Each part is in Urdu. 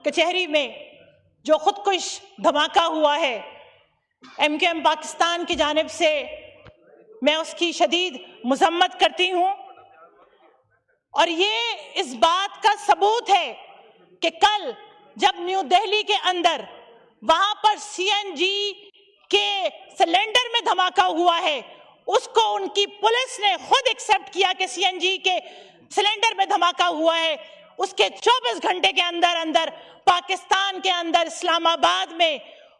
کچہری میں جو خودکش دھماکہ ہوا ہے، MQM پاکستان کی جانب سے میں اس کی شدید مذمت کرتی ہوں، اور یہ اس بات کا ثبوت ہے کہ کل جب نیو دہلی کے اندر وہاں پر CNG کے سلنڈر میں دھماکہ ہوا ہے، اس کو ان کی پولیس نے خود ایکسپٹ کیا کہ CNG کے سلنڈر میں دھماکہ ہوا ہے، اس کے 24 گھنٹے کے اندر اندر پاکستان کے اندر اسلام آباد میں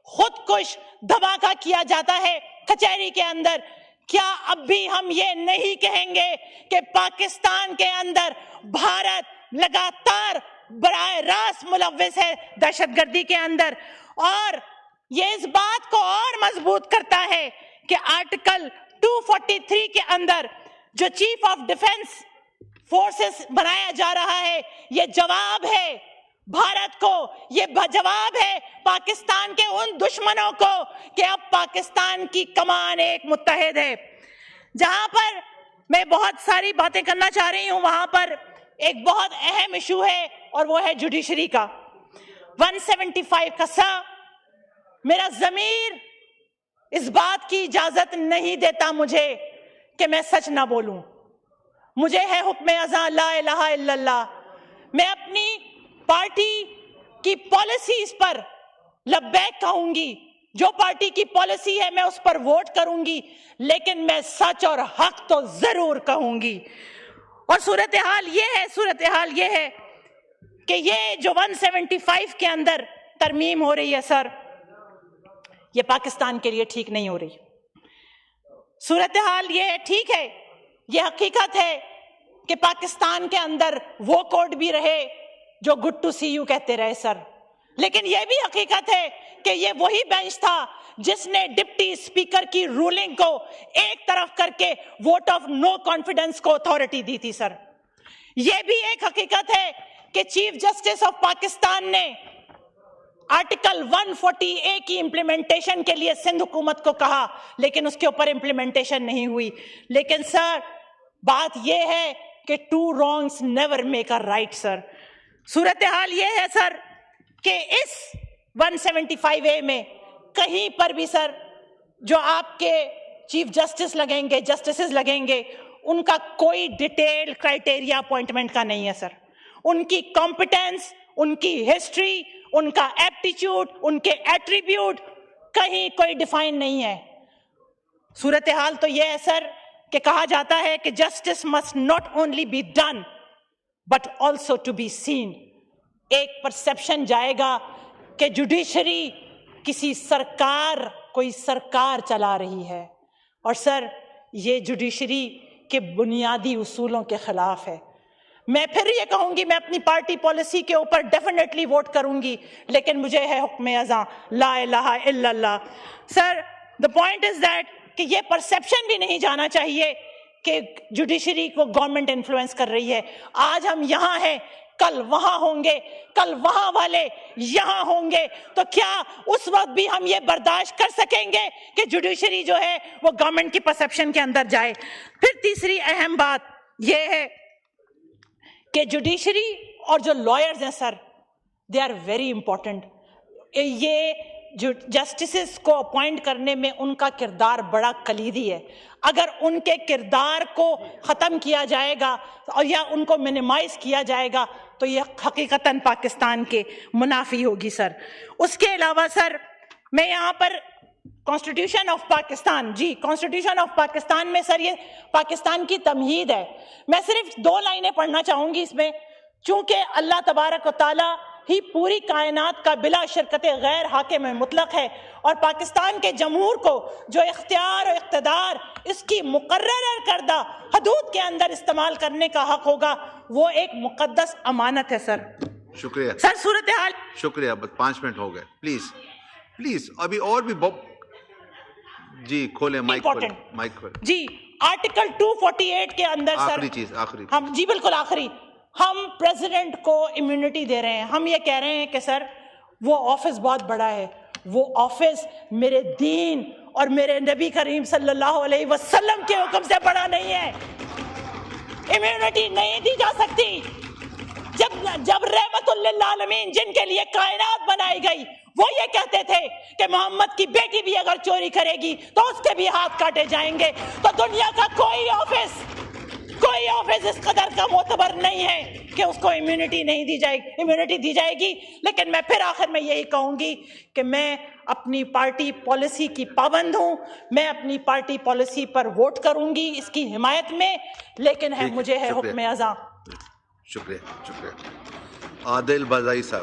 خودکش دھماکہ کیا جاتا ہے کچہری کے اندر۔ کیا اب بھی ہم یہ نہیں کہیں گے کہ پاکستان کے اندر بھارت لگاتار براہ راست ملوث ہے دہشت گردی کے اندر؟ اور یہ اس بات کو اور مضبوط کرتا ہے کہ آرٹیکل 243 کے اندر جو چیف آف ڈیفنس فورسز بنایا جا رہا ہے، یہ جواب ہے بھارت کو، یہ جواب ہے پاکستان کے ان دشمنوں کو کہ اب پاکستان کی کمان ایک متحد ہے۔ جہاں پر میں بہت ساری باتیں کرنا چاہ رہی ہوں، وہاں پر ایک بہت اہم ایشو ہے اور وہ ہے جوڈیشری کا 175 کا سا۔ میرا ضمیر اس بات کی اجازت نہیں دیتا مجھے کہ میں سچ نہ بولوں۔ مجھے ہے حکم ازاں لا الہ الا اللہ۔ میں اپنی پارٹی کی پالیسیز پر لبیک کہوں گی، جو پارٹی کی پالیسی ہے میں اس پر ووٹ کروں گی، لیکن میں سچ اور حق تو ضرور کہوں گی۔ اور صورتحال یہ ہے کہ یہ جو 175 کے اندر ترمیم ہو رہی ہے سر، یہ پاکستان کے لیے ٹھیک نہیں ہو رہی۔ صورتحال یہ ہے، ٹھیک ہے، یہ حقیقت ہے کہ پاکستان کے اندر وہ کوڈ بھی رہے جو گڈ ٹو سی یو کہتے رہے سر، لیکن یہ بھی حقیقت ہے کہ یہ وہی بینچ تھا جس نے ڈپٹی اسپیکر کی رولنگ کو ایک طرف کر کے ووٹ آف نو کانفیڈنس کو اتھارٹی دی تھی سر۔ یہ بھی ایک حقیقت ہے کہ چیف جسٹس آف پاکستان نے آرٹیکل 140A کی امپلیمنٹیشن کے لیے سندھ حکومت کو کہا، لیکن اس کے اوپر امپلیمنٹیشن نہیں ہوئی۔ لیکن سر بات یہ ہے کہ two wrongs never make a right sir. صورتحال یہ ہے سر کہ اس 175A میں کہیں پر بھی سر جو آپ کے چیف جسٹس لگیں گے، جسٹسز لگیں گے، ان کا کوئی ڈیٹیل کرائٹیریا اپوائنٹمنٹ کا نہیں ہے سر۔ ان کی کمپٹنس، ان کی ہسٹری، ان کا ایپٹیچیوڈ، ان کے ایٹریبیوٹ کہیں کوئی ڈیفائن نہیں ہے۔ صورتحال تو یہ ہے سر کہ کہا جاتا ہے کہ justice must not only be done but also to be seen. ایک پرسیپشن جائے گا کہ جوڈیشری کسی کوئی سرکار چلا رہی ہے، اور سر یہ جوڈیشری کے بنیادی اصولوں کے خلاف ہے۔ میں پھر یہ کہوں گی، میں اپنی پارٹی پالیسی کے اوپر ڈیفینیٹلی ووٹ کروں گی، لیکن مجھے ہے حکم ازاں لا الہ الا اللہ۔ سر the point is that کہ یہ پرسیپشن بھی نہیں جانا چاہیے کہ جوڈیشری کو گورنمنٹ انفلوئنس کر رہی ہے۔ آج ہم یہاں ہیں، کل وہاں ہوں گے، کل وہاں والے یہاں ہوں گے، تو کیا اس وقت بھی ہم یہ برداشت کر سکیں گے کہ جوڈیشری جو ہے وہ گورنمنٹ کی پرسیپشن کے اندر جائے؟ پھر تیسری اہم بات یہ ہے کہ جوڈیشری اور جو لائرز ہیں سر، دے آر ویری امپورٹنٹ۔ یہ جو جسٹسز کو اپوائنٹ کرنے میں ان کا کردار بڑا کلیدی ہے۔ اگر ان کے کردار کو ختم کیا جائے گا اور یا ان کو منیمائز کیا جائے گا تو یہ حقیقتاً پاکستان کے منافی ہوگی سر۔ اس کے علاوہ سر میں یہاں پر constitution of Pakistan, constitution of Pakistan میں سر یہ پاکستان کی تمہید ہے۔ میں صرف 2 لائنیں پڑھنا چاہوں گی اس میں، چونکہ اللہ تبارک و تعالیٰ ہی پوری کائنات کا بلا شرکت غیر حاکم مطلق ہے، اور پاکستان کے جمہور کو جو اختیار و اقتدار اس کی مقرر کردہ حدود کے اندر استعمال کرنے کا حق ہوگا، وہ ایک مقدس امانت ہے سر۔ شکریہ سر صورتحال، شکریہ، بس 5 منٹ ہو گئے، پلیز ابھی اور بھی جی کھولیں مائک کھولیں۔ جی آرٹیکل 248 کے اندر سر آخری چیز ہم جی بالکل آخری، ہم پریزیڈنٹ کو امیونٹی دے رہے ہیں۔ ہم یہ کہہ رہے ہیں کہ سر وہ آفس بہت بڑا ہے، وہ آفس میرے دین اور میرے نبی کریم صلی اللہ علیہ وسلم کے حکم سے بڑا نہیں ہے۔ امیونٹی نہیں دی جا سکتی جب رحمت للعالمین جن کے لیے کائنات بنائی گئی وہ یہ کہتے تھے کہ محمد کی بیٹی بھی اگر چوری کرے گی تو اس کے بھی ہاتھ کاٹے جائیں گے، تو دنیا کا کوئی آفس اس قدر کا معتبر نہیں ہے کہ اس کو امیونٹی دی جائے گی۔ لیکن میں پھر آخر میں یہی کہوں گی کہ میں اپنی پارٹی پالیسی کی پابند ہوں، میں اپنی پارٹی پالیسی پر ووٹ کروں گی اس کی حمایت میں، لیکن مجھے ہے حکم اذاں۔ شکریہ عادل بازائی صاحب۔